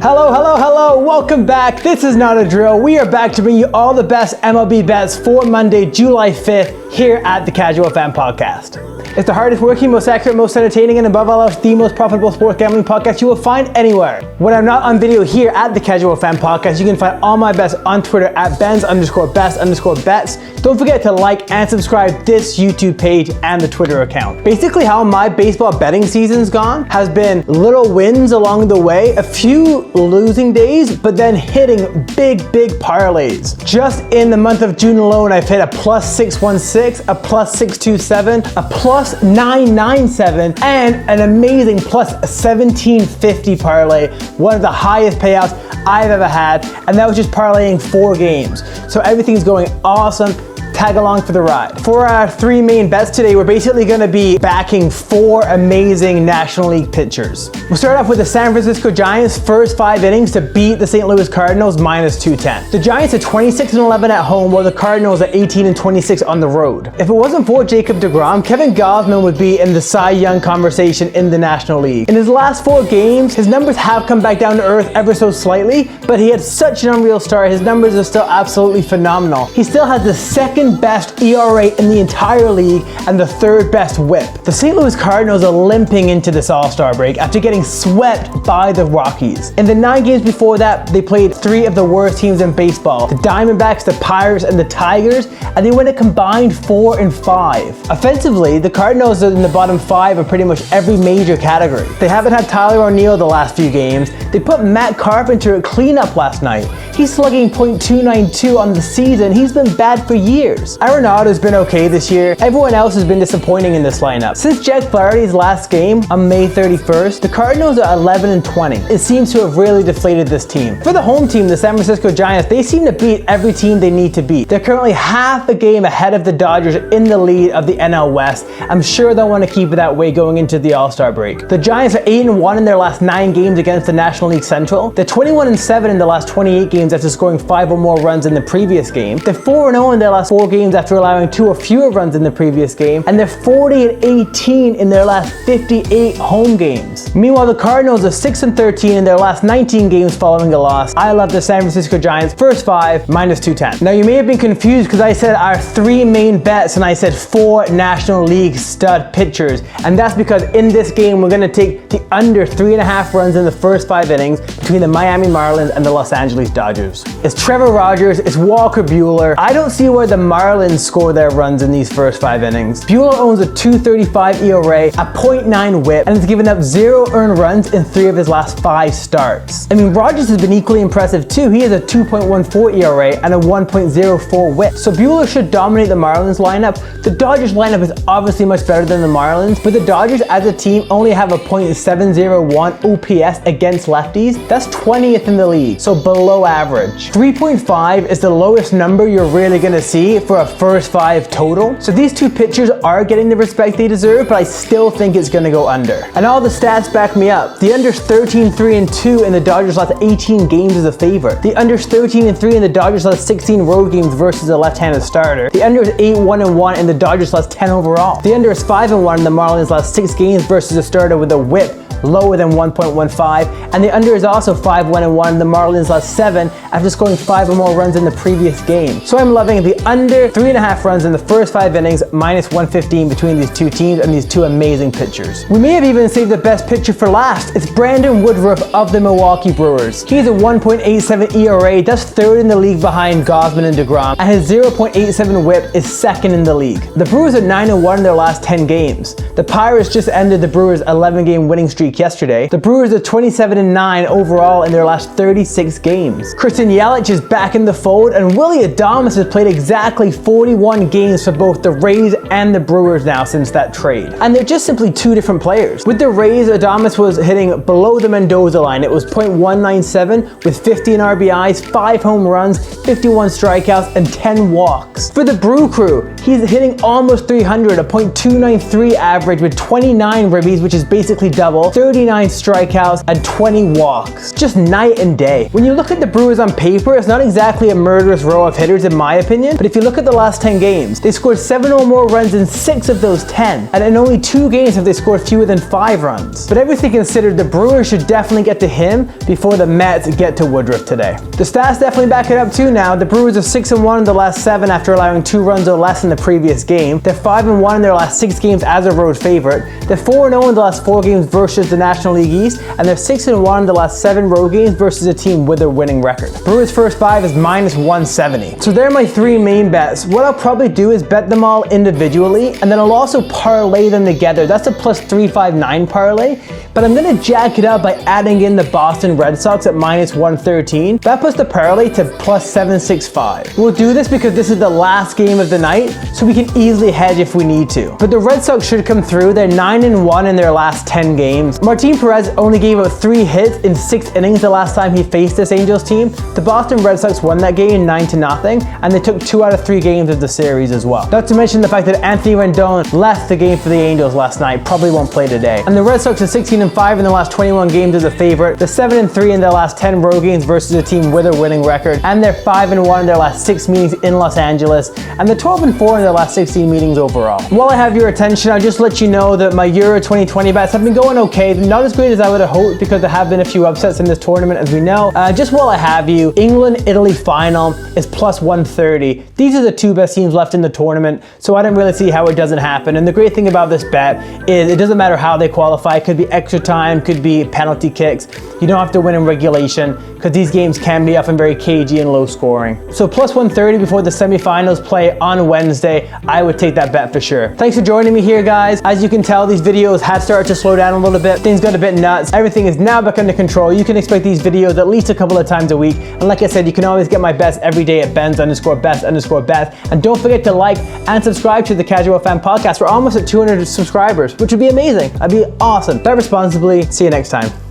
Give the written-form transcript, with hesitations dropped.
Hello, welcome back. This is Not a Drill. We are back to bring you all the best MLB bets for Monday, July 5th here at the Casual Fan Podcast. It's the hardest working, most accurate, most entertaining, and above all else, the most profitable sports gambling podcast you will find anywhere. When I'm not on video here at the Casual Fan Podcast, you can find all my bets on Twitter at Benz_best_bets. Don't forget to like and subscribe this YouTube page and the Twitter account. Basically how my baseball betting season's gone has been little wins along the way, a few losing days, but then hitting big parlays. Just in the month of June alone, I've hit a +616, a +627, a +997, and an amazing +1750 parlay, one of the highest payouts I've ever had, and that was just parlaying 4 games. So everything's going awesome. Tag along for the ride. For our 3 main bets today, we're basically gonna be backing 4 amazing National League pitchers. We'll start off with the San Francisco Giants' first 5 innings to beat the St. Louis Cardinals -210. The Giants are 26-11 at home, while the Cardinals are 18-26 on the road. If it wasn't for Jacob deGrom, Kevin Gausman would be in the Cy Young conversation in the National League. In his last 4 games, his numbers have come back down to earth ever so slightly, but he had such an unreal start. His numbers are still absolutely phenomenal. He still has the second best ERA in the entire league and the 3rd best whip. The St. Louis Cardinals are limping into this All-Star break after getting swept by the Rockies. In the 9 games before that, they played 3 of the worst teams in baseball: the Diamondbacks, the Pirates, and the Tigers, and they went a combined 4-5. Offensively, the Cardinals are in the bottom 5 of pretty much every major category. They haven't had Tyler O'Neill the last few games. They put Matt Carpenter at cleanup last night. He's slugging .292 on the season. He's been bad for years. Arenado's been okay this year. Everyone else has been disappointing in this lineup. Since Jack Flaherty's last game on May 31st, the Cardinals are 11-20. It seems to have really deflated this team. For the home team, the San Francisco Giants, they seem to beat every team they need to beat. They're currently half a game ahead of the Dodgers in the lead of the NL West. I'm sure they'll want to keep it that way going into the All-Star break. The Giants are 8-1 in their last 9 games against the National League Central. They're 21-7 in the last 28 games after scoring 5 or more runs in the previous game. They're 4-0 in their last 4 games after allowing 2 or fewer runs in the previous game, and they're 40-18 in their last 58 home games. Meanwhile, the Cardinals are 6-13 in their last 19 games following a loss. I love the San Francisco Giants first 5 -210. Now you may have been confused because I said our 3 main bets and I said 4 National League stud pitchers, and that's because in this game we're going to take the under 3.5 runs in the first 5 innings between the Miami Marlins and the Los Angeles Dodgers. It's Trevor Rogers, it's Walker Buehler. I don't see where the Marlins score their runs in these first 5 innings. Buehler owns a .235 ERA, a .9 whip, and has given up 0 earned runs in 3 of his last 5 starts. I mean, Rogers has been equally impressive too. He has a 2.14 ERA and a 1.04 whip. So Buehler should dominate the Marlins lineup. The Dodgers lineup is obviously much better than the Marlins, but the Dodgers as a team only have a .701 OPS against lefties. That's 20th in the league, so below average. 3.5 is the lowest number you're really gonna see for a first 5 total. So these 2 pitchers are getting the respect they deserve, but I still think it's gonna go under. And all the stats back me up. The under's 13-3-2 in the Dodgers' last 18 games is a favorite. The under's 13-3 in the Dodgers' last 16 road games versus a left-handed starter. The under is 8-1-1 in the Dodgers' last 10 overall. The under is 5-1 in the Marlins' last 6 games versus a starter with a whip lower than 1.15, and the under is also 5-1-1 in the Marlins' last 7 after scoring 5 or more runs in the previous game. So I'm loving the under 3.5 runs in the first 5 innings, -115 between these 2 teams and these 2 amazing pitchers. We may have even saved the best pitcher for last. It's Brandon Woodruff of the Milwaukee Brewers. He has a 1.87 ERA, that's 3rd in the league behind Gausman and deGrom, and his 0.87 whip is 2nd in the league. The Brewers are 9-1 in their last 10 games. The Pirates just ended the Brewers' 11-game winning streak yesterday. The Brewers are 27-9 overall in their last 36 games. Christian Yelich is back in the fold, and Willy Adames has played exactly 41 games for both the Rays and the Brewers now since that trade. And they're just simply 2 different players. With the Rays, Adames was hitting below the Mendoza line. It was .197 with 15 RBIs, 5 home runs, 51 strikeouts, and 10 walks. For the Brew Crew, he's hitting almost 300, a .293 average with 29 ribbies, which is basically double, 39 strikeouts, and 20 walks. Just night and day. When you look at the Brewers on paper, it's not exactly a murderous row of hitters in my opinion, but if you look at the last 10 games, they scored 7 or more runs in 6 of those 10, and in only 2 games have they scored fewer than 5 runs. But everything considered, the Brewers should definitely get to him before the Mets get to Woodruff today. The stats definitely back it up too now. The Brewers are 6-1 in the last 7 after allowing 2 runs or less in the previous game. They're 5-1 in their last 6 games as a road favorite. They're 4-0 in the last 4 games versus the National League East, and they're 6-1 in the last 7 road games versus a team with a winning record. Brewers' first 5 is -170. So they're my 3 main bets. What I'll probably do is bet them all individually, and then I'll also parlay them together. That's a +359 parlay, but I'm gonna jack it up by adding in the Boston Red Sox at -113. That puts the parlay to +765. We'll do this because this is the last game of the night, so we can easily hedge if we need to. But the Red Sox should come through. They're 9-1 in their last 10 games. Martin Perez only gave up 3 hits in 6 innings the last time he faced this Angels team. The Boston Red Sox won that game 9-0, and they took 2 out of 3 games of the series as well. Not to mention the fact that Anthony Rendon left the game for the Angels last night, probably won't play today. And the Red Sox are 16-5 in the last 21 games as a favorite. They're 7-3 in their last 10 road games versus a team with a winning record, and they're 5-1 in their last 6 meetings in Los Angeles, and they're 12-4 in their last 16 meetings overall. While I have your attention, I'll just let you know that my Euro 2020 bets have been going okay. Not as great as I would have hoped because there have been a few upsets in this tournament, as we know. Just while I have you, England-Italy final is +130. These are the 2 best teams left in the tournament, so I don't really see how it doesn't happen. And the great thing about this bet is it doesn't matter how they qualify. It could be extra time, could be penalty kicks. You don't have to win in regulation because these games can be often very cagey and low scoring. So +130 before the semifinals play on Wednesday. I would take that bet for sure. Thanks for joining me here, guys. As you can tell, these videos had started to slow down a little bit. Things got a bit nuts. Everything is now back under control. You can expect these videos at least a couple of times a week. And like I said, you can always get my bets every day at Benz_best_bets. And don't forget to like and subscribe to the Casual Fan Podcast. We're almost at 200 subscribers, which would be amazing. That'd be awesome. Bet responsibly. See you next time.